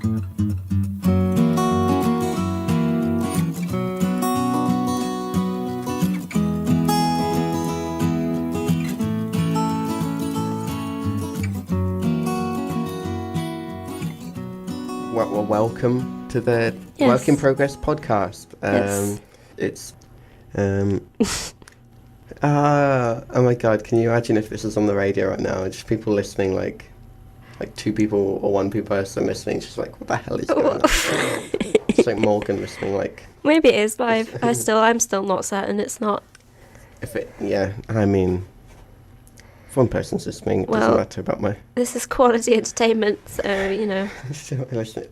Well, welcome to the Work in Progress podcast. It's oh my god, can you imagine if this was on the radio right now? Just people listening, like two people or one person listening, just like, what the hell is going on? It's like Morgan listening, like, maybe it is, but I'm still not certain it's not. I mean, if one person's listening, it doesn't matter about my... This is quality entertainment, so, you know,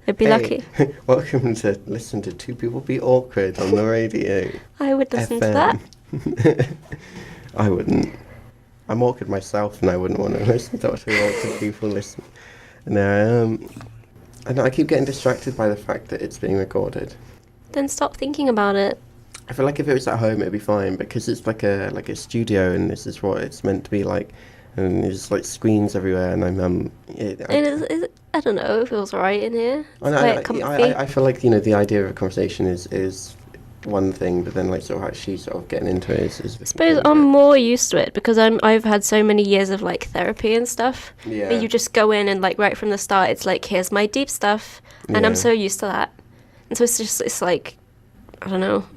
I'd be lucky. Welcome to listen to two people be awkward on the radio. I would listen to that. I wouldn't. I'm awkward myself, and I wouldn't want to listen to two awkward people listen. No, I keep getting distracted by the fact that it's being recorded. Then stop thinking about it. I feel like if it was at home, it'd be fine, because it's like a studio, and this is what it's meant to be like, and there's like screens everywhere, and I don't know, it feels alright in here. It's quite comfy. I feel like, you know, the idea of a conversation is one thing, but then like sort of actually sort of getting into it is I suppose I'm more used to it because I've had so many years of like therapy and stuff. Yeah. That you just go in and like right from the start, it's like, here's my deep stuff, and I'm so used to that, and so it's like, I don't know.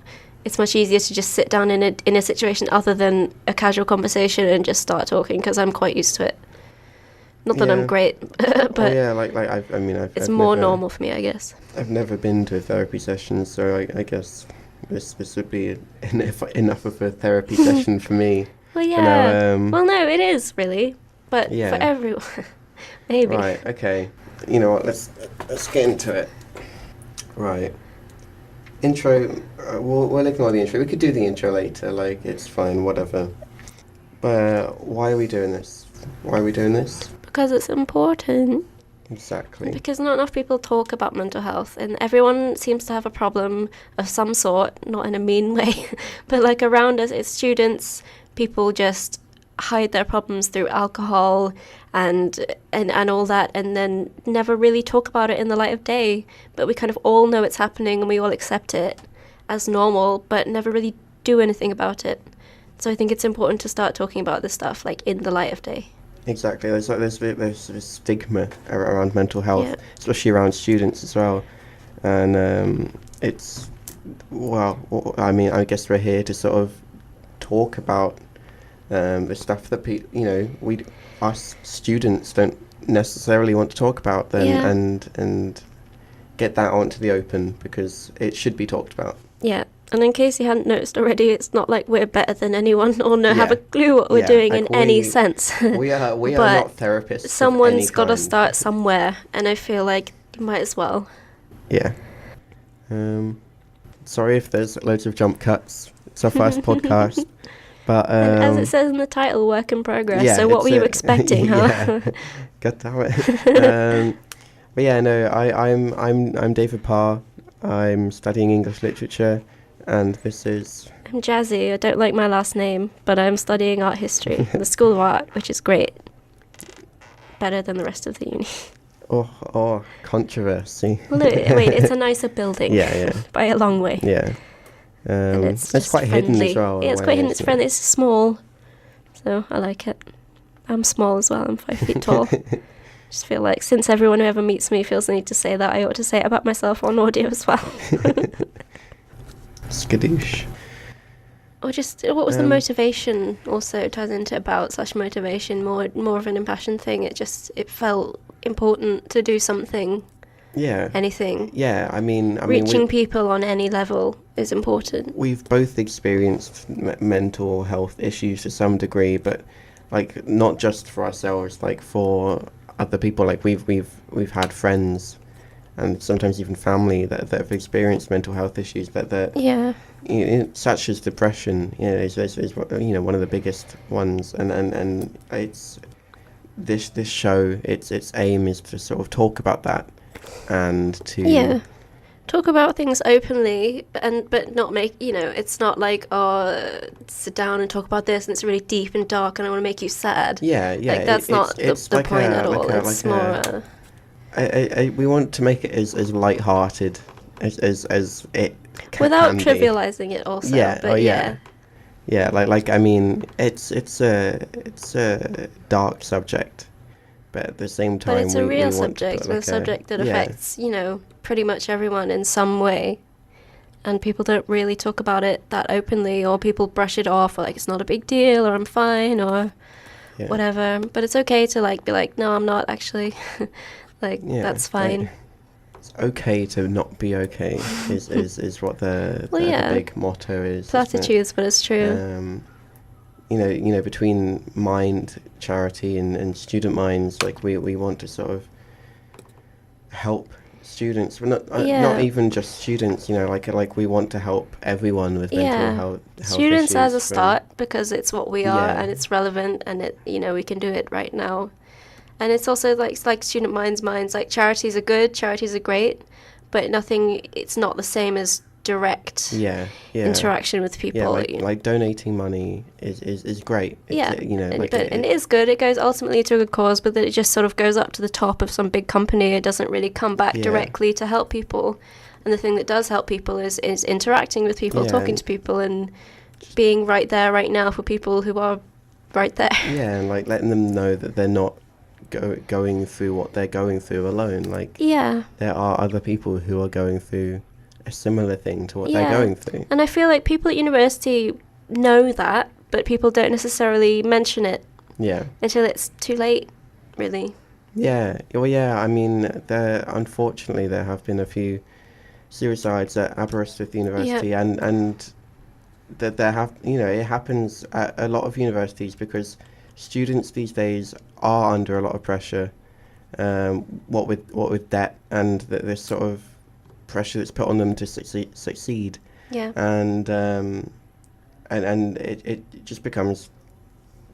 It's much easier to just sit down in a situation other than a casual conversation and just start talking, because I'm quite used to it. Not that I'm great, but I've more normal for me, I guess. I've never been to a therapy session, so I guess this would be enough of a therapy session for me. Well, yeah. Well, no, it is really, but for everyone, maybe. Right. Okay. You know what? Let's get into it. Right. Intro, we'll ignore the intro. We could do the intro later, like, it's fine, whatever. But why are we doing this? Because it's important. Exactly. Because not enough people talk about mental health, and everyone seems to have a problem of some sort, not in a mean way, but like around us, it's students, people just hide their problems through alcohol and all that, and then never really talk about it in the light of day. But we kind of all know it's happening, and we all accept it as normal, but never really do anything about it. So I think it's important to start talking about this stuff like in the light of day. Exactly. There's this stigma around mental health, especially around students as well, and it's, well, I mean, I guess we're here to sort of talk about the stuff that us students don't necessarily want to talk about, and get that onto the open, because it should be talked about. Yeah. And in case you hadn't noticed already, it's not like we're better than anyone or have a clue what we're doing in any sense. We are not therapists. Someone's got to start somewhere, and I feel like you might as well. Yeah. Sorry if there's loads of jump cuts. It's our first podcast. But and as it says in the title, work in progress. Yeah, so what were you expecting, huh? God damn it. But yeah, no, I'm David Parr. I'm studying English literature, and this is... I'm Jazzy. I don't like my last name, but I'm studying art history at the School of Art, which is great. Better than the rest of the uni. Oh, controversy. Well, no, wait, it's a nicer building. Yeah. By a long way. Yeah. And it's quite friendly. Hidden as well. Yeah, it's quite hidden. It's friendly. It's small, so I like it. I'm small as well. I'm 5 feet tall. Just feel like since everyone who ever meets me feels the need to say that, I ought to say it about myself on audio as well. Skadoosh. Or just, what was the motivation also ties into about/motivation, more of an impassioned thing. It felt important to do something. Yeah. Anything. Yeah, I mean... Reaching people on any level is important. We've both experienced mental health issues to some degree, but like not just for ourselves, like for other people. Like we've had friends and sometimes even family that have experienced mental health issues such as depression. Is one of the biggest ones, and it's this show. Its aim is to sort of talk about that and to talk about things openly, but not make, it's not like, sit down and talk about this and it's really deep and dark and I want to make you sad. Yeah. Like, that's not the point at all. It's more... we want to make it as light-hearted as it Without can be. trivializing it also. Yeah. But Oh yeah. Yeah. Like I mean, it's a dark subject, but at the same But time, it's a we real want to subject, put and a like subject that yeah. affects, pretty much everyone in some way. And people don't really talk about it that openly, or people brush it off, or like it's not a big deal, or I'm fine, or Yeah. whatever. But it's okay to like be like, no, I'm not actually. Like Yeah, that's fine. It's okay to not be okay. is what Well, the yeah. big motto is. isn't it? Platitudes, but it's true. You know, between Mind Charity and Student Minds, like we want to sort of help students, but not Yeah. even just students. You know, like we want to help everyone with mental Yeah. health Students as a issues from- start, because it's what we are, Yeah. and it's relevant, and it we can do it right now. And it's also like Student Minds. Like charities are good, charities are great, but it's not the same as direct Yeah. interaction with people. Yeah, like donating money is great. It's, Yeah, you know, like and it is good. It goes ultimately to a good cause, but then it just sort of goes up to the top of some big company. It doesn't really come back Yeah. directly to help people. And the thing that does help people is interacting with people, Yeah. talking to people, and being right there, right now for people who are right there. Yeah, and like letting them know that they're not going through what they're going through alone. Like Yeah. there are other people who are going through a similar thing to what Yeah. they're going through. And I feel like people at university know that, but people don't necessarily mention it Yeah. until it's too late, really. Yeah. Well, yeah. I mean, unfortunately there have been a few suicides at Aberystwyth University, and that there have it happens at a lot of universities because students these days are under a lot of pressure. What with debt and this sort of pressure that's put on them to succeed. Yeah. And it just becomes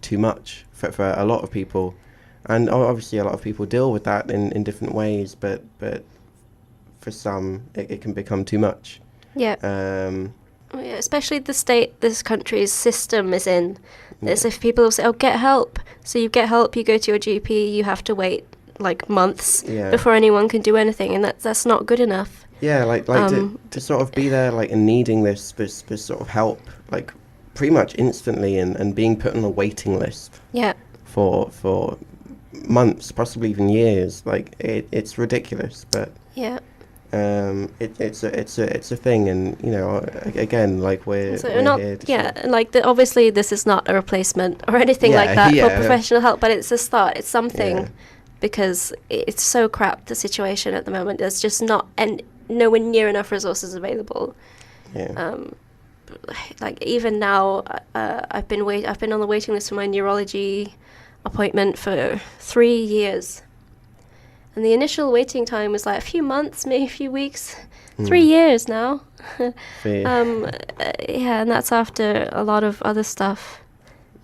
too much for a lot of people, and obviously a lot of people deal with that in different ways, but for some it can become too much. Yeah. Yeah, especially the state this country's system is in. As if people will say, oh, get help. So you get help, you go to your GP, you have to wait like months before anyone can do anything, and that's not good enough. Yeah, like to sort of be there like and needing this sort of help like pretty much instantly, and being put on a waiting list. Yeah. For months, possibly even years. Like it's ridiculous, but yeah. It's a thing, and again, like we're not here to like obviously this is not a replacement or anything like that for professional help, but it's a start. It's something, because it's so crap the situation at the moment. There's just nowhere near enough resources available. Yeah. Like even now, I've been on the waiting list for my neurology appointment for 3 years. And the initial waiting time was like a few months, maybe a few weeks. 3 years now. Yeah, and that's after a lot of other stuff.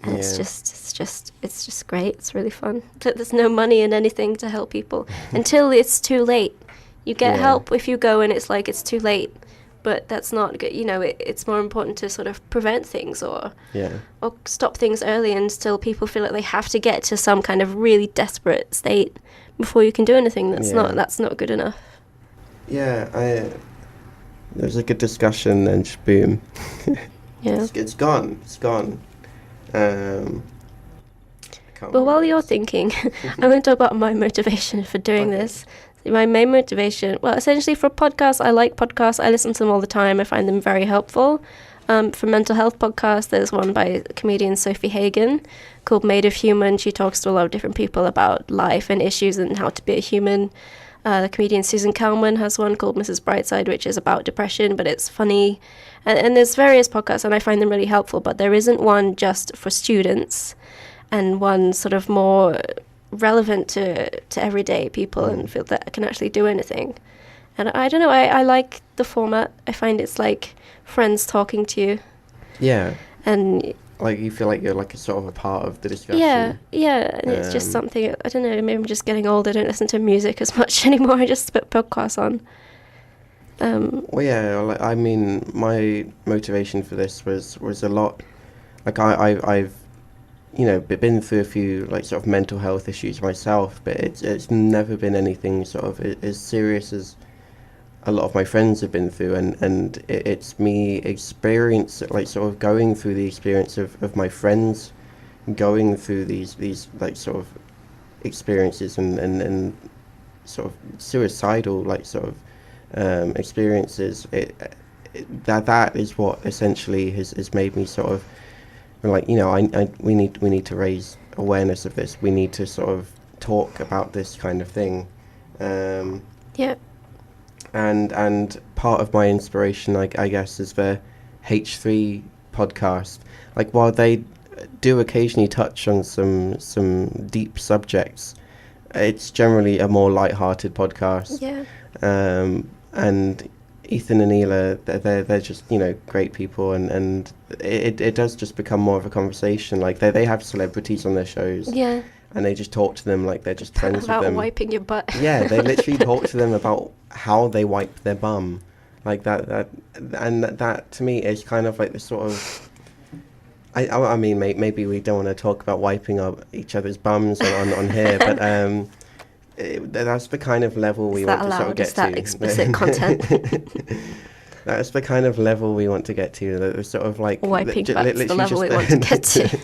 And it's just great. It's really fun. There's no money in anything to help people until it's too late. You get help if you go and it's like it's too late, but that's not good. It's more important to sort of prevent things or stop things early, and still people feel like they have to get to some kind of really desperate state before you can do anything. That's not good enough. Yeah, there's like a discussion and just boom. Yeah. It's gone. But while you're thinking, I'm going to talk about my motivation for doing this. My main motivation, well, essentially for podcasts, I like podcasts. I listen to them all the time. I find them very helpful. For mental health podcasts, there's one by comedian Sophie Hagen called Made of Human. She talks to a lot of different people about life and issues and how to be a human. The comedian Susan Kalman has one called Mrs. Brightside, which is about depression, but it's funny. And there's various podcasts, and I find them really helpful, but there isn't one just for students and one sort of more relevant to everyday people and feel that can actually do anything. And I don't know, I like the format. I find it's like friends talking to you. Yeah. And like you feel like you're like a sort of a part of the discussion. Yeah, and it's just something, I don't know, maybe I'm just getting old. I don't listen to music as much anymore. I just put podcasts on. Well, yeah, I mean, my motivation for this was a lot, like I've been through a few like sort of mental health issues myself, but it's never been anything sort of as serious as a lot of my friends have been through, and it's me experience like sort of going through the experience of my friends going through these like sort of experiences and sort of suicidal like sort of experiences. That is what essentially has made me sort of like, we need to raise awareness of this. We need to sort of talk about this kind of thing. Yeah. And part of my inspiration, I guess, is the H3 podcast. Like, while they do occasionally touch on some deep subjects, it's generally a more light-hearted podcast. Yeah. And Ethan and Ela, they're just, great people, and it does just become more of a conversation. Like, they have celebrities on their shows. Yeah. And they just talk to them like they're just friends with them. About wiping your butt. Yeah, they literally talk to them about how they wipe their bum. Like that to me is kind of like the sort of... I mean, maybe we don't want to talk about wiping each other's bums on here, but that's the kind of level we want to sort of get to. Is that explicit content? That's the kind of level we want to get to. The sort of like... Wiping butts, the level we want to get to.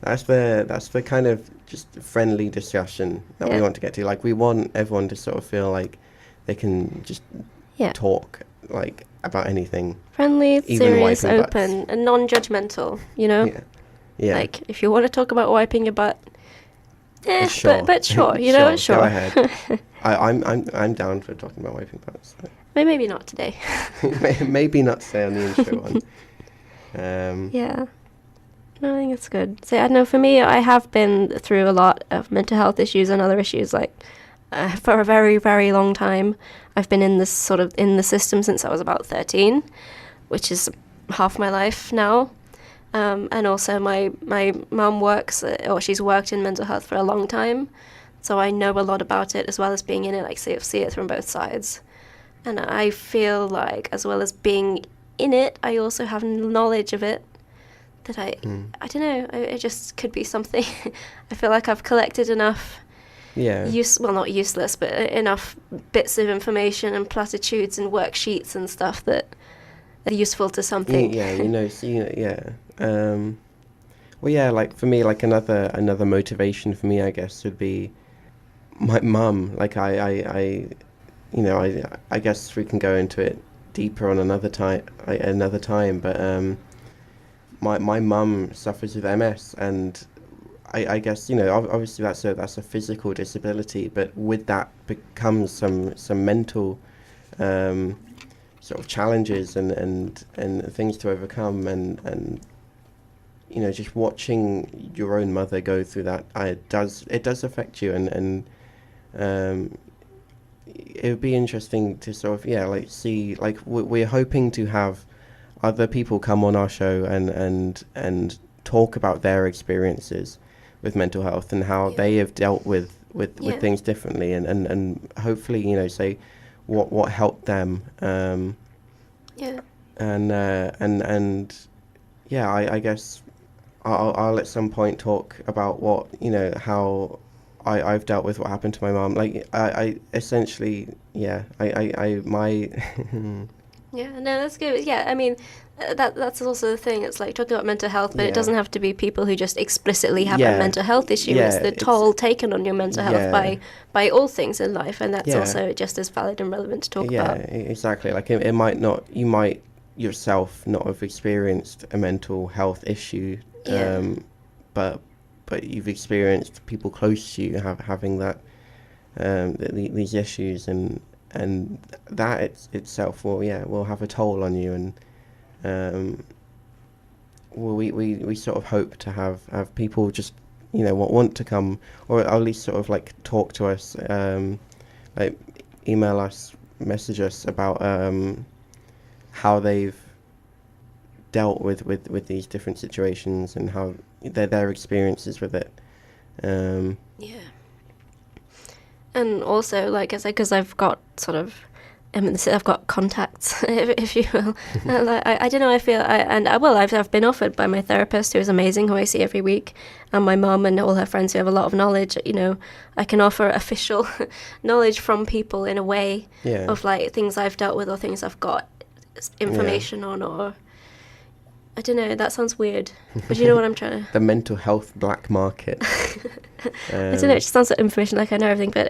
That's the kind of just friendly discussion that we want to get to. Like, we want everyone to sort of feel like they can just talk like about anything. Friendly, serious, open, butts. and non-judgmental. Yeah. Like, if you want to talk about wiping your butt, sure. but sure, sure. Go ahead. I'm down for talking about wiping butts. So. Maybe not today. Maybe not today on the intro one. Yeah. No, I think it's good. So, I don't know, for me, I have been through a lot of mental health issues and other issues, like, for a very, very long time. I've been in the system since I was about 13, which is half my life now. And also my mum works, or she's worked in mental health for a long time, so I know a lot about it, as well as being in it, like, see it from both sides. And I feel like, as well as being in it, I also have knowledge of it. That I don't know, it just could be something. I feel like I've collected enough not useless, but enough bits of information and platitudes and worksheets and stuff that are useful to something. Like, for me, like, another motivation for me, I guess, would be my mum. Like, I guess we can go into it deeper on another time, but my mum suffers with MS, and I guess, obviously that's a physical disability, but with that becomes some mental sort of challenges and things to overcome, and just watching your own mother go through that, it does affect you, and it would be interesting to sort of see, like, we're hoping to have other people come on our show and talk about their experiences with mental health and how they have dealt with things differently, and hopefully, say what helped them. I guess I'll at some point talk about what, how I've dealt with what happened to my mom. Like, I essentially, my... Yeah, no, that's good. Yeah, I mean, that's also the thing. It's like talking about mental health, but it doesn't have to be people who just explicitly have a mental health issue. It's the toll taken on your mental health by all things in life, and that's also just as valid and relevant to talk about. Yeah, exactly. Like, it might not, you might yourself not have experienced a mental health issue, but you've experienced people close to you having that these issues, and that itself will have a toll on you, and we sort of hope to have people just want to come, or at least sort of like talk to us, like email us, message us about how they've dealt with these different situations and how their experiences with it. And also, like I said, because I've got sort of I've got contacts, if you will. I don't know. I feel, I've been offered by my therapist, who is amazing, who I see every week, and my mum and all her friends who have a lot of knowledge. You know, I can offer official knowledge from people in a way Yeah. of like things I've dealt with or things I've got information on, or I don't know. That sounds weird, but you know what I'm trying to. The mental health black market. I don't know. It just sounds like information, like I know everything, but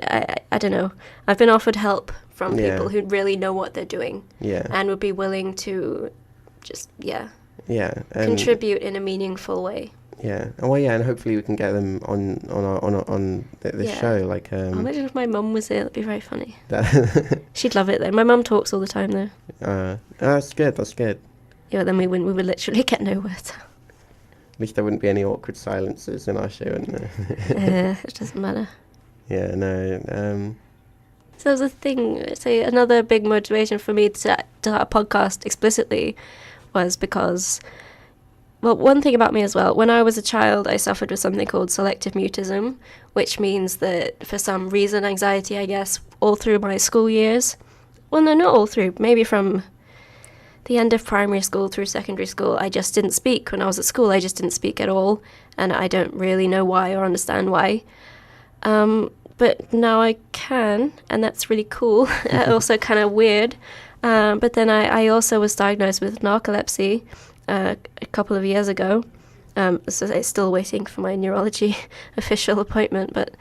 I don't know. I've been offered help from Yeah. people who really know what they're doing Yeah. and would be willing to just Yeah. And, contribute in a meaningful way. Yeah. Oh, well, yeah, and hopefully we can get them on this Yeah. show. Like, Imagine if my mum was there. That'd be very funny. that, She'd love it though. My mum talks all the time though. that's good. That's good. Yeah, but then we would literally get nowhere. So. At least there wouldn't be any awkward silences in our show. And It doesn't matter. yeah, no. So there's a thing, say another big motivation for me to start a podcast explicitly was because, well, one thing about me as well, when I was a child, I suffered with something called selective mutism, which means that for some reason, anxiety, I guess, all through my school years, well, no, not all through, maybe from the end of primary school through secondary school, I just didn't speak. When I was at school, I just didn't speak at all, and I don't really know why or understand why. But now I can, and that's really cool. Also kind of weird. But then I also was diagnosed with narcolepsy a couple of years ago. So I'm still waiting for my neurology official appointment. But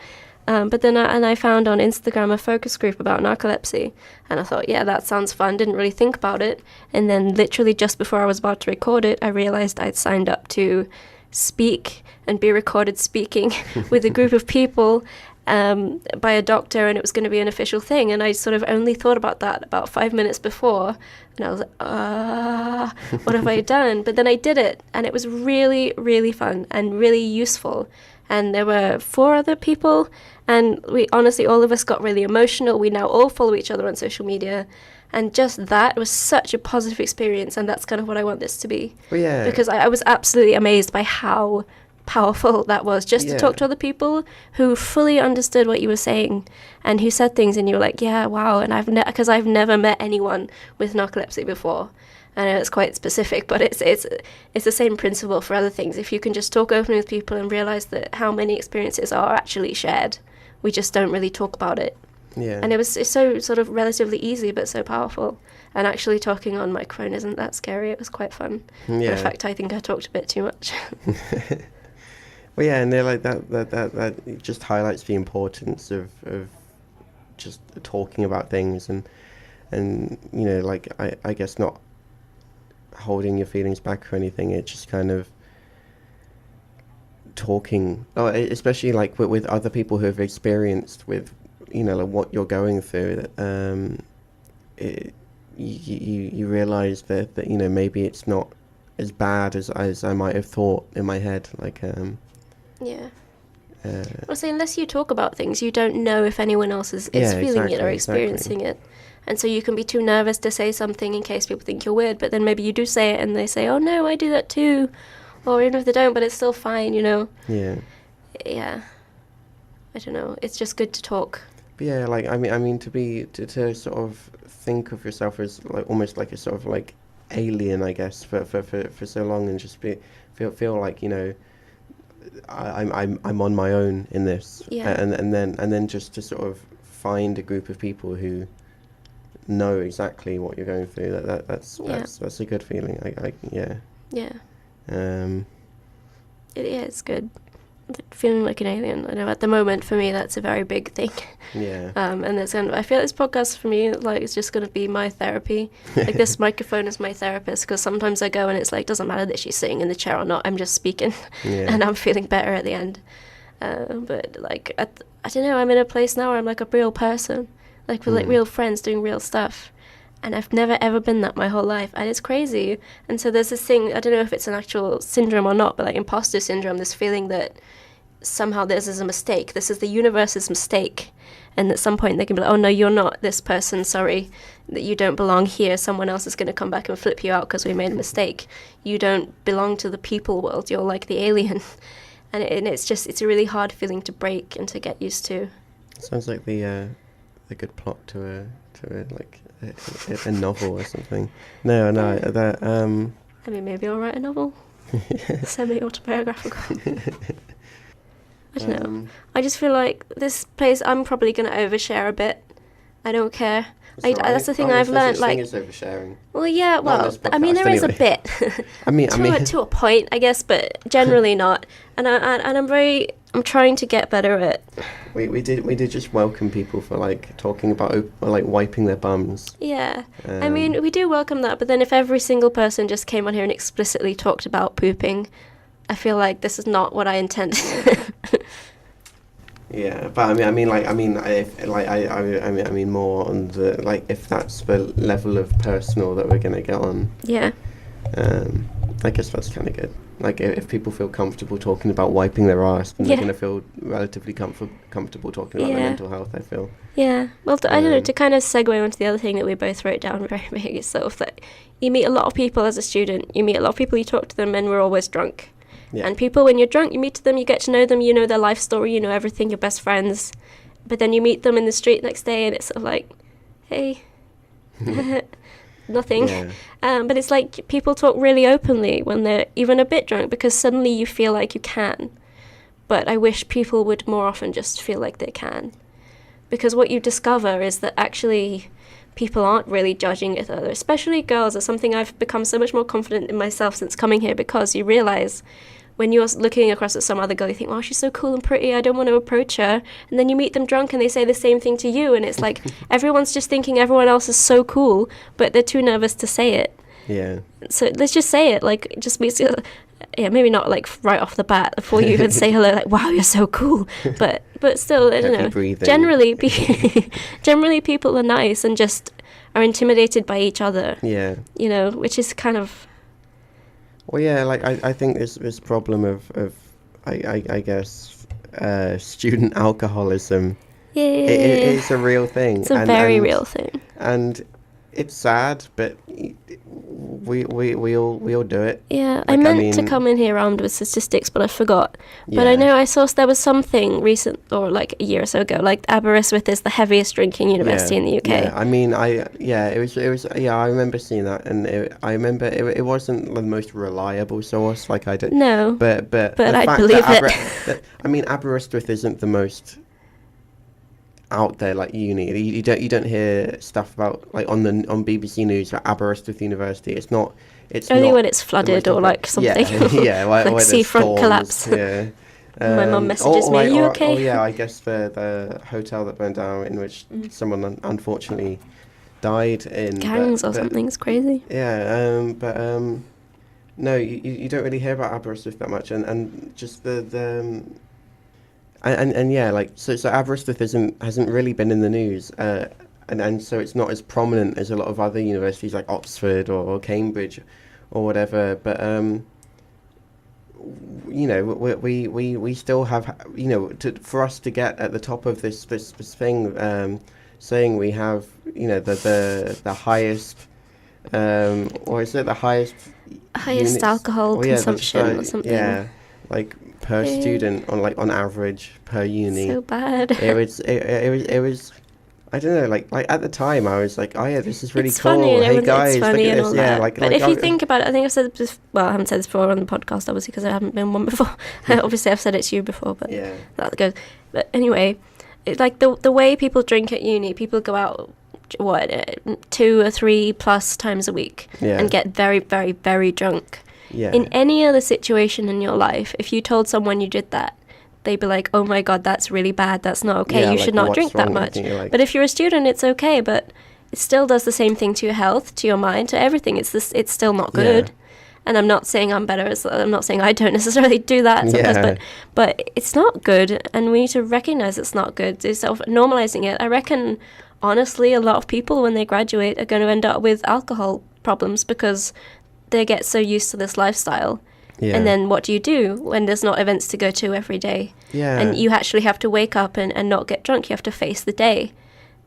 then I found on Instagram a focus group about narcolepsy. And I thought, yeah, that sounds fun. Didn't really think about it. And then literally just before I was about to record it, I realized I'd signed up to speak and be recorded speaking with a group of people by a doctor, and it was going to be an official thing. And I sort of only thought about that about 5 minutes before, and I was like, what have I done? But then I did it, and it was really, really fun and really useful. And there were 4 other people, and we honestly, all of us got really emotional. We now all follow each other on social media, and just that was such a positive experience, and that's kind of what I want this to be. Well, yeah. Because I was absolutely amazed by how powerful that was, just to talk to other people who fully understood what you were saying and who said things and you were like, yeah, wow. And because I've never met anyone with narcolepsy before. I know it's quite specific, but it's the same principle for other things. If you can just talk openly with people and realize that how many experiences are actually shared, we just don't really talk about it. Yeah. And it's so sort of relatively easy but so powerful. And actually talking on microphone isn't that scary. It was quite fun. Yeah. In fact, I think I talked a bit too much. Well, yeah, and they're like that it just highlights the importance of just talking about things and you know, like I guess not holding your feelings back or anything. It's just kind of talking, especially like with other people who have experienced with, you know, like what you're going through. You realize that you know, maybe it's not as bad as I might have thought in my head. Like yeah. Well, so unless you talk about things, you don't know if anyone else is feeling it or experiencing it. And so you can be too nervous to say something in case people think you're weird, but then maybe you do say it and they say, oh no, I do that too. Or even if they don't, but it's still fine, you know? Yeah. Yeah. I don't know. It's just good to talk. But yeah, like, I mean to sort of think of yourself as like almost like a sort of like alien, I guess, for so long, and just feel like, you know, I'm on my own in this. Yeah. And then just to sort of find a group of people who know exactly what you're going through. That's a good feeling. Yeah. Yeah. It's good. Feeling like an alien. I know at the moment for me that's a very big thing. Yeah. And it's I feel this podcast for me like it's just going to be my therapy. Like this microphone is my therapist, because sometimes I go and it's like doesn't matter that she's sitting in the chair or not. I'm just speaking, and I'm feeling better at the end. But like I don't know. I'm in a place now where I'm like a real person, like with like real friends doing real stuff. And I've never ever been that my whole life, and it's crazy. And so there's this thing, I don't know if it's an actual syndrome or not, but like imposter syndrome, this feeling that somehow this is a mistake, this is the universe's mistake, and at some point they can be like, oh no, you're not this person, sorry, that you don't belong here, someone else is going to come back and flip you out because we made a mistake. You don't belong to the people world, you're like the alien. And it's a really hard feeling to break and to get used to. Sounds like the a good plot to a novel or something. No, that I mean, maybe I'll write a novel. Semi-autobiographical. I don't know. I just feel like this place, I'm probably going to overshare a bit. I don't care. That's the thing I've learned. Like, is oversharing. Well, yeah. Well, I mean, there is a bit. I mean, to a point, I guess, but generally not. And I'm trying to get better at. We did just welcome people for like talking about like wiping their bums. Yeah, I mean, we do welcome that, but then if every single person just came on here and explicitly talked about pooping, I feel like this is not what I intended. Yeah, but I mean, more on the like if that's the level of personal that we're gonna get on. Yeah. I guess that's kind of good. Like if people feel comfortable talking about wiping their arse, then they're gonna feel relatively comfortable talking about their mental health. I feel. Yeah. Well, I don't know. To kind of segue onto the other thing that we both wrote down very big is sort of that you meet a lot of people as a student. You meet a lot of people. You talk to them, and we're always drunk. Yeah. And people, when you're drunk, you meet them, you get to know them, you know their life story, you know everything, you're best friends. But then you meet them in the street next day and it's sort of like, hey, nothing. Yeah. But it's like people talk really openly when they're even a bit drunk because suddenly you feel like you can. But I wish people would more often just feel like they can. Because what you discover is that actually people aren't really judging each other, especially girls. Is something I've become so much more confident in myself since coming here because you realize when you're looking across at some other girl, you think, oh, she's so cool and pretty, I don't want to approach her. And then you meet them drunk and they say the same thing to you. And it's like everyone's just thinking everyone else is so cool, but they're too nervous to say it. Yeah. So let's just say it, like, just be, yeah, maybe not like right off the bat before you even say hello, like, wow, you're so cool. But still, I don't know. Generally, generally people are nice and just are intimidated by each other. Yeah. You know, which is kind of... Well, yeah, like I think this problem of I guess student alcoholism. Yeah. It is a real thing. It's a very real thing. And it's sad, but we all do it. Yeah, like, I meant to come in here armed with statistics, but I forgot. Yeah. But I know I saw there was something recent, or like a year or so ago, like Aberystwyth is the heaviest drinking university in the UK. Yeah, I mean, it was I remember seeing that, and I remember it wasn't the most reliable source. Like I don't. No. But I believe it. I mean, Aberystwyth isn't the most out there like uni. You don't hear stuff about like on BBC News about Aberystwyth University. It's only when it's flooded or like something. Yeah, like seafront collapse. Yeah. My mum messages me, are you okay? Oh yeah, I guess the hotel that burned down in which someone unfortunately died in. Gangs or something. It's crazy. Yeah, no, you don't really hear about Aberystwyth that much, and just the And yeah, like so Aberystwyth hasn't really been in the news, and so it's not as prominent as a lot of other universities like Oxford or Cambridge, or whatever. But you know, we still have, you know, for us to get at the top of this thing, saying we have, you know, the highest, or is it the highest units, alcohol consumption or something? Yeah, like. Per student on average per uni. So bad. It was I don't know, like at the time I was like, oh yeah, this is really it's cool. Funny, hey guys, look at this. Yeah, like. But if you think about it, I think I've said this. Well, I haven't said this before on the podcast, obviously, because I haven't been one before. Obviously, I've said it to you before, but yeah, that goes. But anyway, it's like the way people drink at uni, people go out 2 or 3 plus times a week and get very, very, very drunk. Yeah. In any other situation in your life, if you told someone you did that, they'd be like, oh my God, that's really bad. That's not okay. Yeah, you should not drink that much. But if you're a student, it's okay. But it still does the same thing to your health, to your mind, to everything. It's still not good. Yeah. And I'm not saying I'm better. I'm not saying I don't necessarily do that sometimes, but it's not good. And we need to recognize it's not good. So normalizing it, I reckon, honestly, a lot of people when they graduate are going to end up with alcohol problems because they get so used to this lifestyle. Yeah. And then what do you do when there's not events to go to every day? Yeah. And you actually have to wake up and not get drunk. You have to face the day.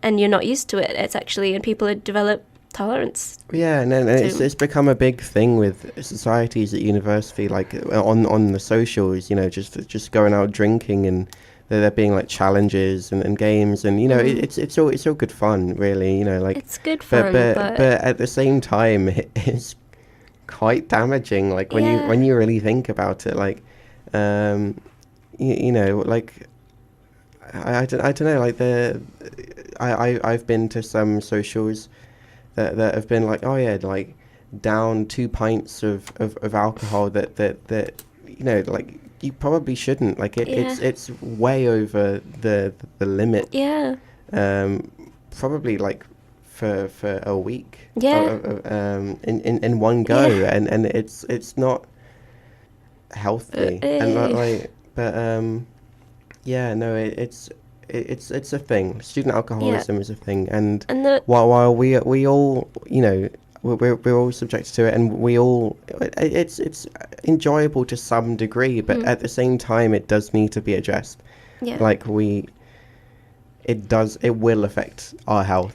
And you're not used to it. It's actually, and people develop tolerance. Yeah, and it's become a big thing with societies at university, like on the socials, you know, just going out drinking and there being like challenges and games, and you know, Mm. it's all good fun, really. You know, like, It's good but fun, but at the same time, it's quite damaging. Like yeah, when you really think about it, like, you know, like I don't know, like I've been to some socials that have been like, oh yeah, like down 2 pints of alcohol that you know, like you probably shouldn't. Like yeah, it's way over the limit. yeah, Probably like for a week. yeah, In one go, yeah. and it's not healthy, and Eh, but yeah, no, it's a thing. Student yeah, alcoholism is a thing, and and the while we all, you know, we're all subjected to it, and we all, it's enjoyable to some degree, but mm, at the same time, it does need to be addressed. yeah. Like it will affect our health.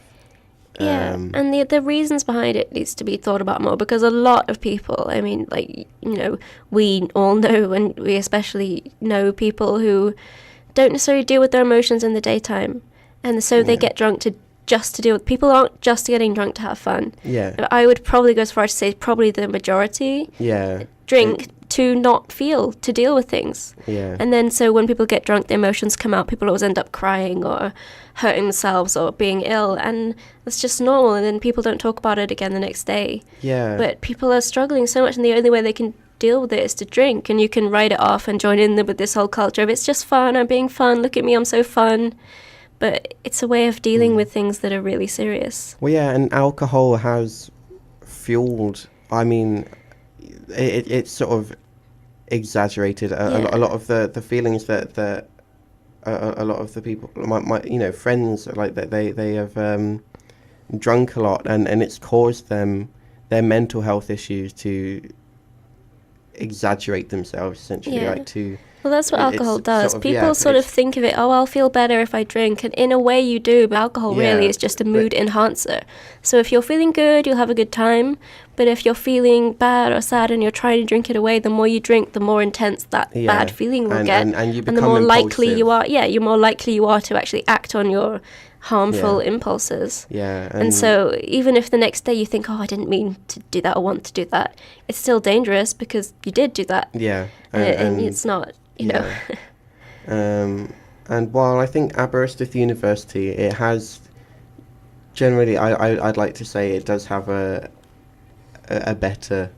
Yeah, Um, and the reasons behind it needs to be thought about more because a lot of people, I mean, like, you know, we all know, and we especially know people who don't necessarily deal with their emotions in the daytime, and so they yeah, get drunk to just to deal with. People aren't just getting drunk to have fun. yeah, I would probably go as far as to say probably the majority yeah, drink to not feel, to deal with things. yeah, And then so when people get drunk, the emotions come out. People always end up crying or hurting themselves or being ill, and that's just normal. And then people don't talk about it again the next day. yeah. But people are struggling so much, and the only way they can deal with it is to drink. And you can write it off and join in with this whole culture of it's just fun. I'm being fun. Look at me, I'm so fun. But it's a way of dealing with things that are really serious. Well, yeah, and alcohol has fueled. I mean, it's sort of exaggerated a lot Yeah. of the feelings that a lot of the people, my you know, friends, like that they have drunk a lot, and it's caused them their mental health issues to exaggerate themselves, essentially, Yeah. like to Well, that's what alcohol it's does. sort of, People yeah, sort of it's think of it, oh, I'll feel better if I drink. And in a way, you do, but alcohol really yeah, is just a but mood enhancer. So if you're feeling good, you'll have a good time. But if you're feeling bad or sad and you're trying to drink it away, the more you drink, the more intense that bad yeah, feeling will get. and you And the become more likely you impulsive. are, yeah, you're more likely you are to actually act on your harmful Yeah, impulses. yeah, And so even if the next day you think, oh, I didn't mean to do that or want to do that, it's still dangerous because you did do that. yeah, And and it's not, you know. yeah. And while I think Aberystwyth University, it has generally, I'd like to say it does have a better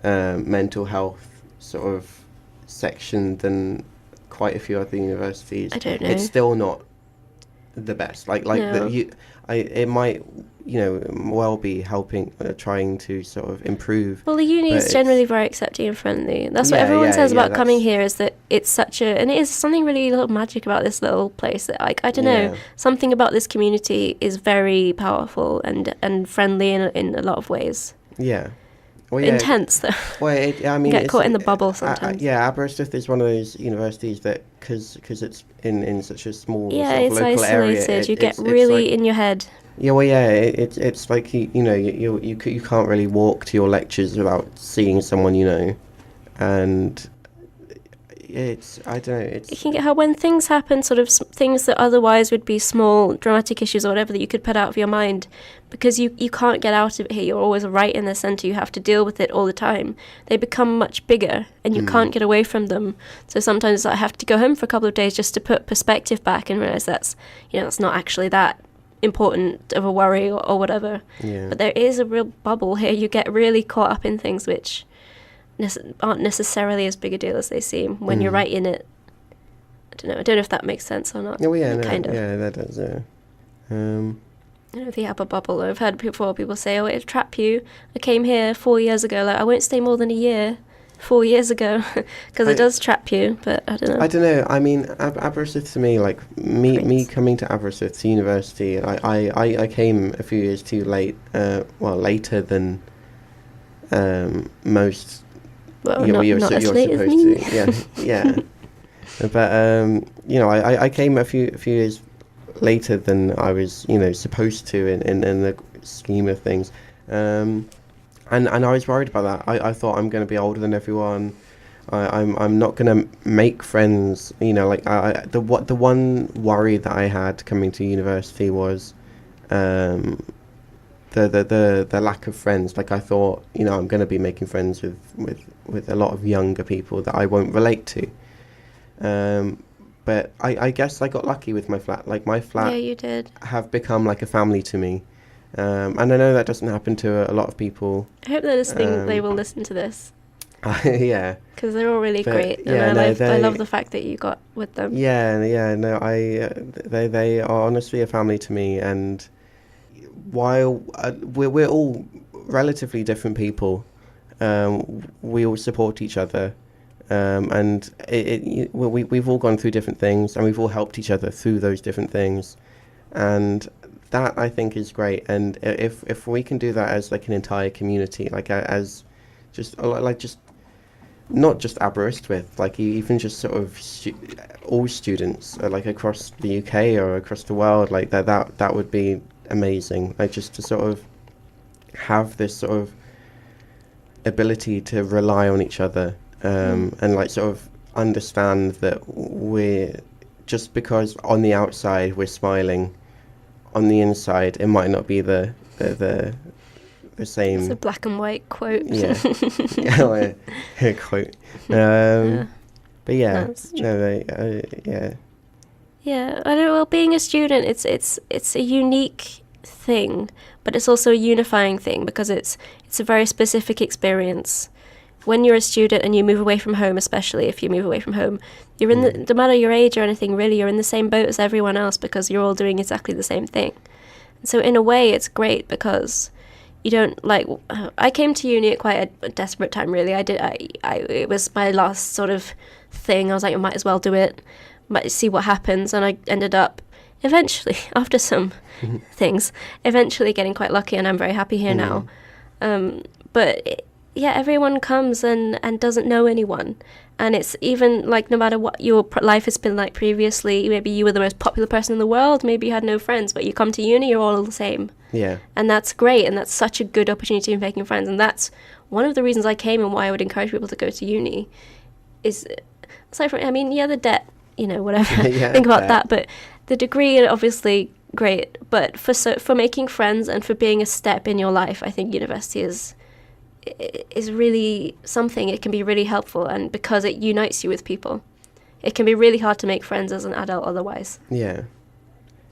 mental health sort of section than quite a few other universities. I don't It's know. still not the best. No. It might, you know, well be helping, trying to sort of improve, Well, the uni but is generally it's very accepting and friendly. That's what yeah, everyone yeah, says yeah. about coming That's here is that it's such a, and it is something really little magic about this little place that, like, I don't know, yeah, something about this community is very powerful and friendly in a lot of ways. yeah. Well, yeah. Intense, though. Well, I mean, Get caught in the bubble sometimes. yeah, Aberystwyth is one of those universities that, because it's in such a small Yeah, sort of it's local area, isolated. You get it's really like, in your head. yeah, well, yeah, it's like you know, you can't really walk to your lectures without seeing someone you know, and it's, I don't know, You it's can get how when things happen, sort of things that otherwise would be small dramatic issues or whatever that you could put out of your mind, because you can't get out of it here. You're always right in the center. You have to deal with it all the time. They become much bigger, and you can't get away from them. So sometimes I have to go home for a couple of days just to put perspective back and realize that's, you know, it's not actually that important of a worry or whatever. yeah, But there is a real bubble here. You get really caught up in things which aren't necessarily as big a deal as they seem when you're right in it. I don't know if that makes sense or not. yeah, well, yeah, no, Kind of. yeah, that does, I don't know if you have a bubble. I've heard before people say, oh, it'll trap you. I came here 4 years ago. Like, I won't stay more than a year. 4 years ago. Because I- it does trap you, but I don't know. I don't know. I mean, Aberystwyth to me, like me Prince. coming to Aberystwyth to university, I came a few years too late. Well, later than most. Well, You're not as you're late as supposed me. to. Yeah, yeah. But you know, I came a few years later than I was, you know, supposed to in the scheme of things. And I was worried about that. I thought I'm going to be older than everyone. I'm not gonna make friends. You know, like the one worry that I had coming to university was, um, the lack of friends. Like I thought, you know, I'm gonna be making friends with a lot of younger people that I won't relate to. But I guess I got lucky with my flat. Like my Yeah, flat you did. have become like a family to me. And I know that doesn't happen to a lot of people. I hope they're listening. They Um, will listen to this yeah, because they're all really but great, and yeah, no, I love the fact that you got with them. yeah, no, they are honestly a family to me. And while we're all relatively different people, we all support each other. And we've all gone through different things, and we've all helped each other through those different things, and that I think is great. And if we can do that as like an entire community, like as just like just not just Aberystwyth, like even just sort of all students, like across the UK or across the world, like that would be amazing. Like just to sort of have this sort of ability to rely on each other, and like sort of understand that we're just because on the outside we're smiling, on the inside it might not be the It's a same. black and white quote. Yeah, yeah, quote. Yeah, But yeah, that's true. no, yeah, Yeah, I know. Well, being a student, it's a unique thing, but it's also a unifying thing because it's a very specific experience. When you're a student and you move away from home, especially if you move away from home, you're in the, no matter your age or anything, really, you're in the same boat as everyone else because you're all doing exactly the same thing. So in a way, it's great because you don't like. I came to uni at quite a desperate time, really. It was my last sort of thing. I was like, I might as well do it, might see what happens, and I ended up eventually, after some things, eventually getting quite lucky, and I'm very happy here now. But yeah, everyone comes and doesn't know anyone. And it's even like no matter what your life has been like previously, maybe you were the most popular person in the world, maybe you had no friends, but you come to uni, you're all the same. yeah, And that's great, and that's such a good opportunity of making friends. And that's one of the reasons I came and why I would encourage people to go to uni. Is aside from, I mean, yeah, the debt, whatever. Yeah, Think about debt. that, but the degree, obviously great. But for making friends and for being a step in your life, I think university is really something. It can be really helpful, and because it unites you with people, it can be really hard to make friends as an adult otherwise. yeah.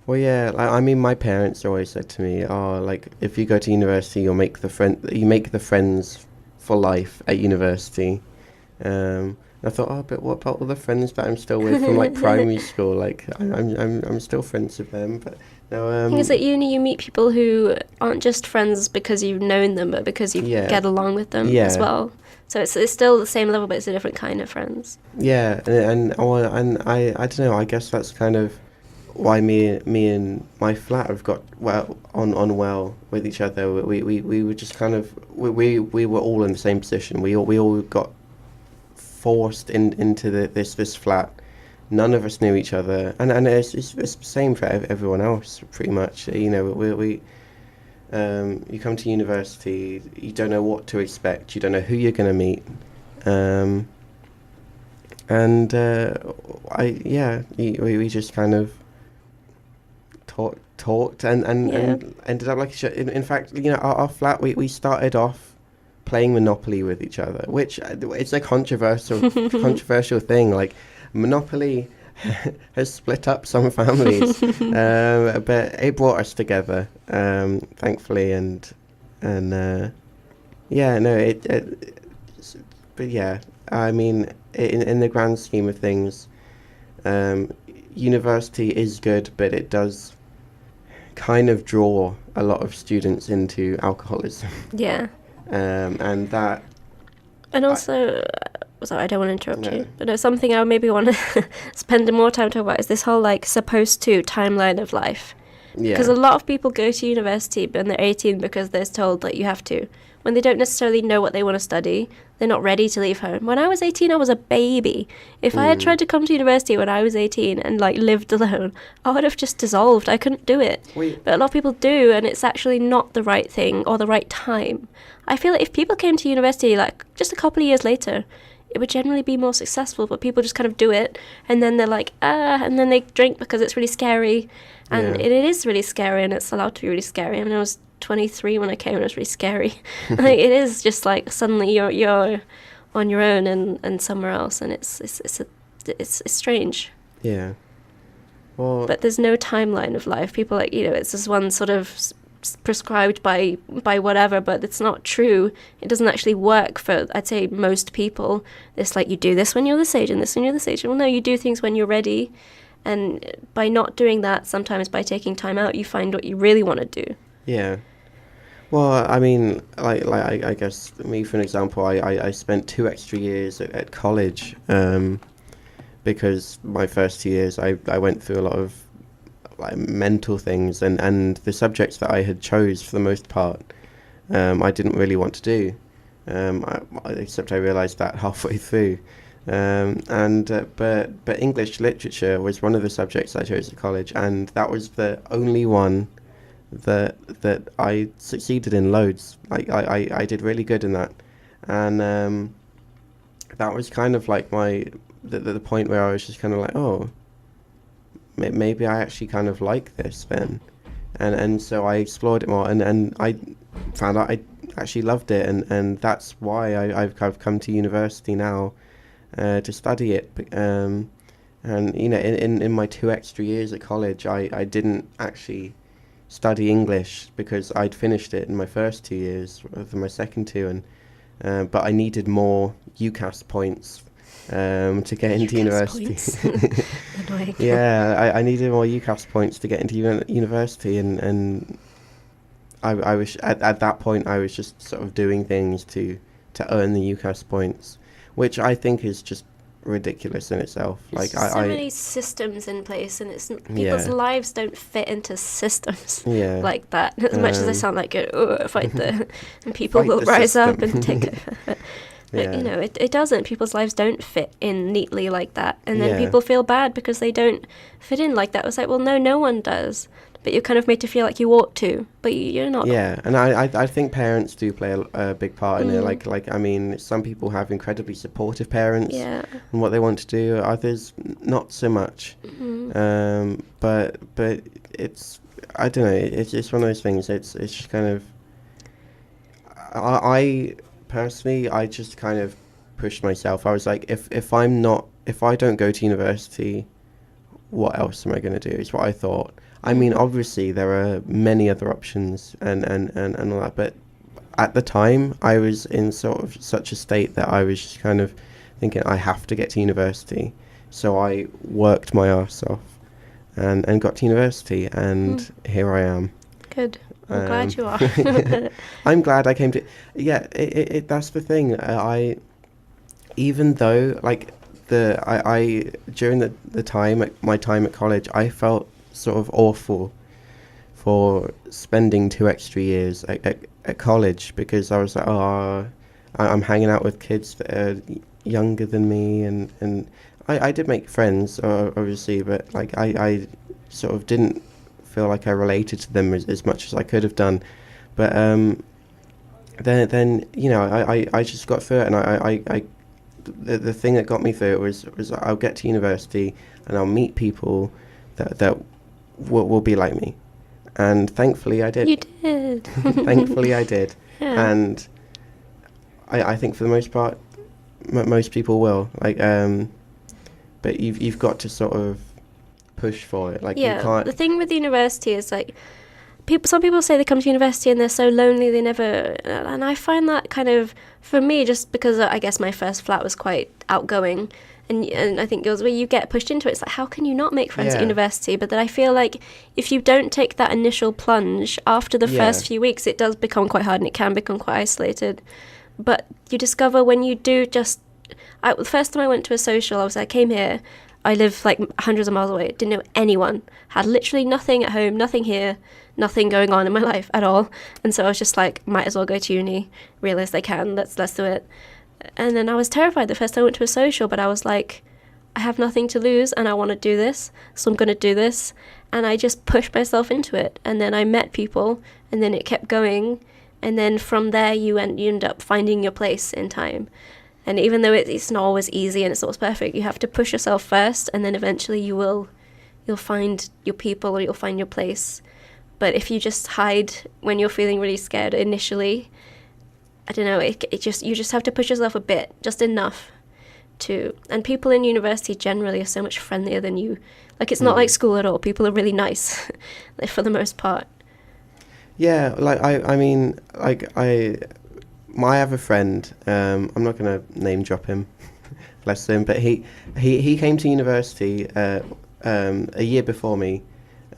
Well, yeah. I mean, my parents always said to me, "Oh, like if you go to university, you make the friends for life at university." I thought, oh, but what about all the friends that I'm still with from like primary school? Like I'm still friends with them, but no. I think it's at uni you meet people who aren't just friends because you've known them, but because you Yeah. get along with them Yeah. as well. So it's still the same level, but it's a different kind of friends. Yeah, and I don't know. I guess that's kind of why me and my flat have got on well with each other. We were just kind of we were all in the same position. We all got forced into this flat. None of us knew each other, and it's the same for everyone else pretty much. You know, we you come to university, you don't know what to expect, you don't know who you're going to meet, and we just kind of talked and ended up like each other. In fact, you know, our flat, we started off playing Monopoly with each other, which it's a controversial thing. Like Monopoly has split up some families, but it brought us together, thankfully, and yeah, no, but yeah, I mean, in the grand scheme of things, university is good, but it does kind of draw a lot of students into alcoholism, Yeah. and that. And also, sorry, I don't want to interrupt No. you, but no, something I maybe want to spend more time talking about is this whole like supposed to timeline of life. Yeah. Because a lot of people go to university when they're 18 because they're told that you have to, when they don't necessarily know what they want to study. They're not ready to leave home. When I was 18, I was a baby. If I had tried to come to university when I was 18 and like lived alone, I would have just dissolved. I couldn't do it. But a lot of people do, and it's actually not the right thing or the right time. I feel like if people came to university like just a couple of years later, it would generally be more successful, but people just kind of do it, and then they're like, and then they drink because it's really scary, and Yeah. it is really scary, and it's allowed to be really scary. I mean, I was 23 when I came, and it was really scary. Like, it is just like suddenly you're on your own and somewhere else, and it's strange. Yeah. Well, But there's no timeline of life. People like, it's just one sort of prescribed by whatever, but it's not true. It doesn't actually work for, I'd say, most people. It's like, you do this when you're this age and this when you're this age. Well, no, you do things when you're ready, and by not doing that, sometimes by taking time out, you find what you really want to do. yeah. Well, I mean, I guess me, for an example, I spent 2 extra years at college, because my first 2 years I went through a lot of like mental things, and the subjects that I had chose for the most part, I didn't really want to do, except I realised that halfway through, but English literature was one of the subjects I chose at college, and that was the only one that I succeeded in loads. Like I did really good in that, and that was kind of like the point where I was just kind of like, oh, maybe I actually kind of like this then, and so I explored it more, and I found out I actually loved it, and that's why I've come to university now, to study it, and in my 2 extra years at college, I didn't actually study English because I'd finished it in my first 2 years for my second two, and but I needed more UCAS points to get into university. Annoying. Yeah, I needed more UCAS points to get into university, and I was at that point I was just sort of doing things to earn the UCAS points, which I think is just ridiculous in itself. Like There's so many systems in place, and people's lives don't fit into systems like that. As much as I sound like fight the, and people will rise up and take over. But it doesn't. People's lives don't fit in neatly like that, and then people feel bad because they don't fit in like that. It's like, well, no one does. But you're kind of made to feel like you ought to, but you're not. Yeah, and I think parents do play a big part in it. Like I mean, some people have incredibly supportive parents and what they want to do. Others not so much. But it's, I don't know. It's one of those things. It's just kind of. I personally, I just kind of pushed myself. I was like, if I don't go to university, what else am I going to do? Is what I thought. I mean, obviously there are many other options and all that, but at the time I was in sort of such a state that I was just kind of thinking I have to get to university. So I worked my arse off and got to university, and here I am. Good. I'm glad you are. I'm glad I came to. Yeah, it that's the thing. Even though like I during the time my time at college, I felt sort of awful for spending 2 extra years at college, because I was like, I'm hanging out with kids that are younger than me, and I did make friends, obviously, but like I sort of didn't feel like I related to them as much as I could have done. But then I just got through it, and the thing that got me through it was I'll get to university and I'll meet people that will be like me, and thankfully I did. You did. Thankfully I did. Yeah. And I think for the most part most people will, like, but you've got to sort of push for it, like, you can't. The thing with university is like, some people say they come to university and they're so lonely they never, and I find that kind of, for me, just because I guess my first flat was quite outgoing, and I think yours, where you get pushed into it, it's like, how can you not make friends at university? But then I feel like if you don't take that initial plunge after the first few weeks, it does become quite hard and it can become quite isolated. But you discover when you do the first time I went to a social, I came here, I live like hundreds of miles away, didn't know anyone, had literally nothing at home, nothing here, nothing going on in my life at all. And so I was just like, might as well go to uni, realised I can, let's do it. And then I was terrified the first time I went to a social, but I was like, I have nothing to lose and I want to do this, so I'm going to do this. And I just pushed myself into it. And then I met people, and then it kept going. And then from there you end up finding your place in time. And even though it's not always easy and it's not always perfect, you have to push yourself first, and then eventually you'll find your people, or you'll find your place. But if you just hide when you're feeling really scared initially, I don't know, you just have to push yourself a bit, just enough to. And people in university generally are so much friendlier than you. Like, it's not like school at all. People are really nice for the most part. Yeah, like I mean, like I have a friend. I'm not gonna name drop him, bless him. But he came to university a year before me.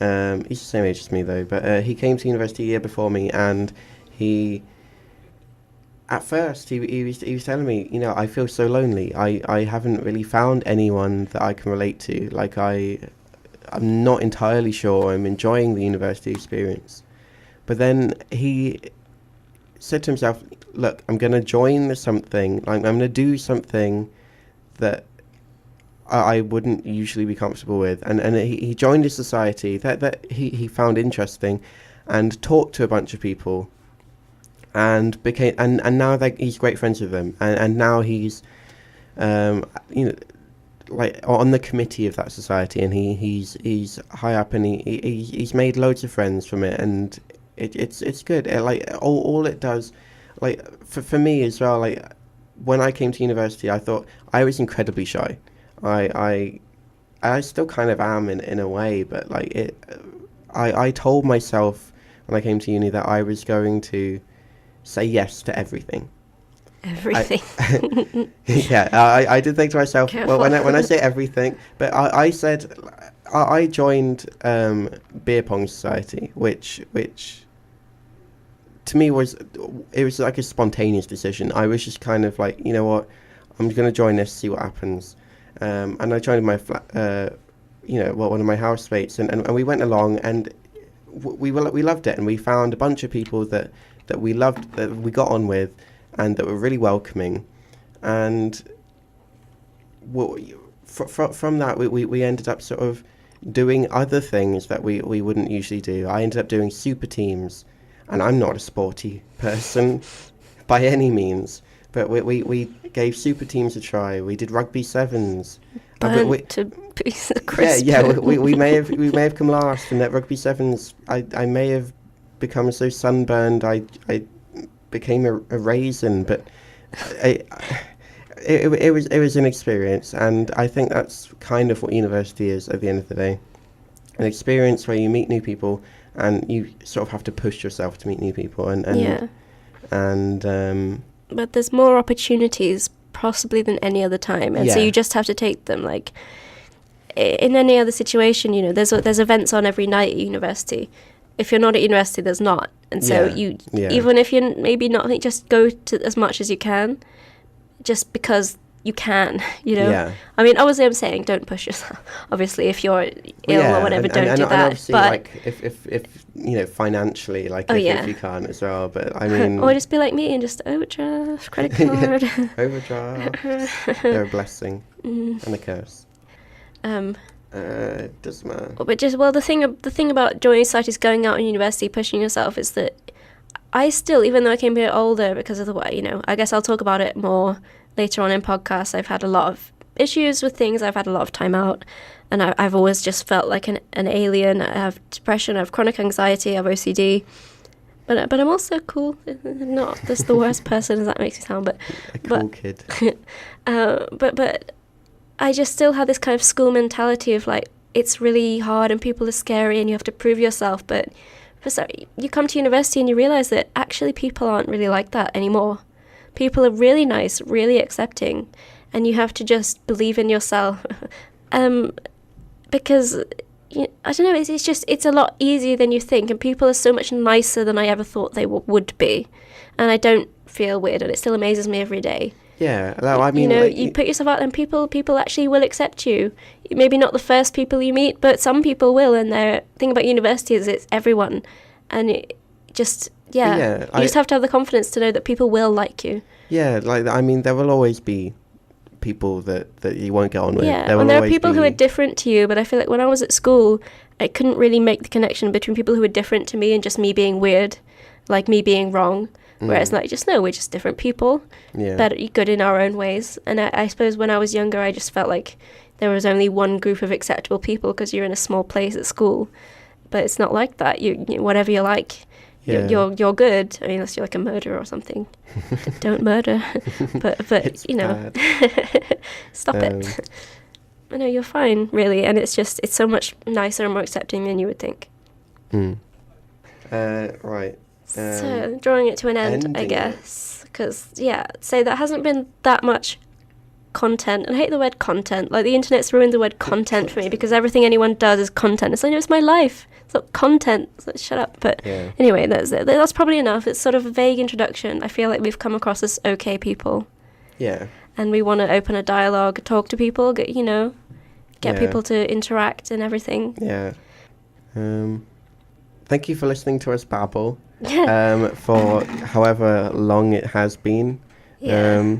He's the same age as me though. But he came to university a year before me, and at first he was telling me, you know, I feel so lonely. I haven't really found anyone that I can relate to. Like I'm not entirely sure I'm enjoying the university experience. But then he said to himself, look, I'm going to join something. I'm going to do something that I wouldn't usually be comfortable with. And he joined a society that he found interesting, and talked to a bunch of people, and became and now he's great friends with them. And now he's, you know, like on the committee of that society, and he's high up, and he's made loads of friends from it, and it's good. Like all it does, like for me as well. Like when I came to university, I thought I was incredibly shy. I still kind of am in a way, but like I told myself when I came to uni that I was going to say yes to everything. Everything. Yeah, I did think to myself, Careful. well, when I say everything, but I said I joined Beer Pong Society, which to me was like a spontaneous decision. I was just kind of like, you know what, I'm going to join this, see what happens. And I joined my flat, one of my housemates, and we went along, and we loved it, and we found a bunch of people that we loved, that we got on with, and that were really welcoming. And from that, we ended up sort of doing other things that we wouldn't usually do. I ended up doing super teams, and I'm not a sporty person by any means, but we gave super teams a try. We did rugby sevens. Burnt to piece of crisp. Yeah. We may have come last, and at rugby sevens, I may have become so sunburned I became a raisin, but it was an experience, and I think that's kind of what university is at the end of the day. An experience where you meet new people, and you sort of have to push yourself to meet new people, but there's more opportunities possibly than any other time, and so you just have to take them. Like in any other situation, you know, there's events on every night at university. If you're not at university, there's not. And so even if you're maybe not, just go to as much as you can, just because you can, you know. Yeah. I mean, obviously I'm saying don't push yourself. Obviously, if you're ill or whatever, don't do that. And obviously, but like, if you know, financily, like, if you can't as well. But I mean... or just be like me and just overdraft, credit card. Overdraft. They're a blessing and a curse. It doesn't matter. But the thing about joining society is going out in university, pushing yourself, is that I still, even though I came here older because of the way, you know, I guess I'll talk about it more later on in podcasts. I've had a lot of issues with things. I've had a lot of time out, and I've always just felt like an alien. I have depression, I have chronic anxiety, I have OCD. But I'm also cool. Not just the worst person as that makes me sound, but a cool kid. But I just still had this kind of school mentality of like, it's really hard and people are scary and you have to prove yourself. But you come to university and you realize that actually people aren't really like that anymore. People are really nice, really accepting, and you have to just believe in yourself. Because, I don't know, it's a lot easier than you think, and people are so much nicer than I ever thought they would be. And I don't feel weird, and it still amazes me every day. Yeah, no, I mean... You know, you put yourself out there and people actually will accept you. Maybe not the first people you meet, but some people will, and the thing about university is it's everyone. And it just, you just have to have the confidence to know that people will like you. Yeah, like, I mean, there will always be people that you won't get on with. Yeah, and there are people who are different to you, but I feel like when I was at school, I couldn't really make the connection between people who were different to me and just me being weird, like me being wrong. Whereas like, just no, we're just different people, Yeah. better, good in our own ways. And I suppose when I was younger, I just felt like there was only one group of acceptable people because you're in a small place at school. But it's not like that. Whatever you like, Yeah. you're good. I mean, unless you're like a murderer or something. Don't murder. but It's you know, bad. stop it. No, you're fine, really. And it's so much nicer and more accepting than you would think. Right. So drawing it to an end, I ending it. guess, because so there hasn't been that much content, and I hate the word content. Like, the internet's ruined the word content for me, because everything anyone does is content. It's like, no, it's my life. It's not content. It's like, shut up. But Yeah. anyway, that's probably enough. It's sort of a vague introduction. I feel like we've come across as okay people, Yeah. and we want to open a dialogue, talk to people, get Yeah. people to interact and everything. Yeah. Thank you for listening to us babble. Yeah. For however long it has been. Yeah.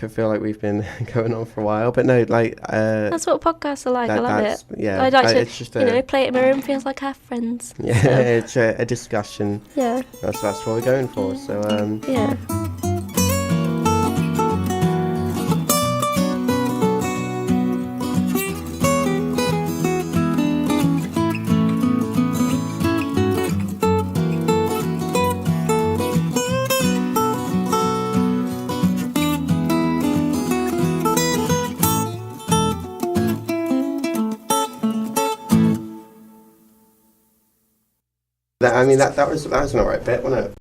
I feel like we've been going on for a while, but no, like That's what podcasts are like. I love it. Yeah, I'd like to, it's just play it in my room. Feels like I have friends. yeah, So, it's a discussion. yeah. That's what we're going for. So Yeah. I mean that was an alright bit, wasn't it?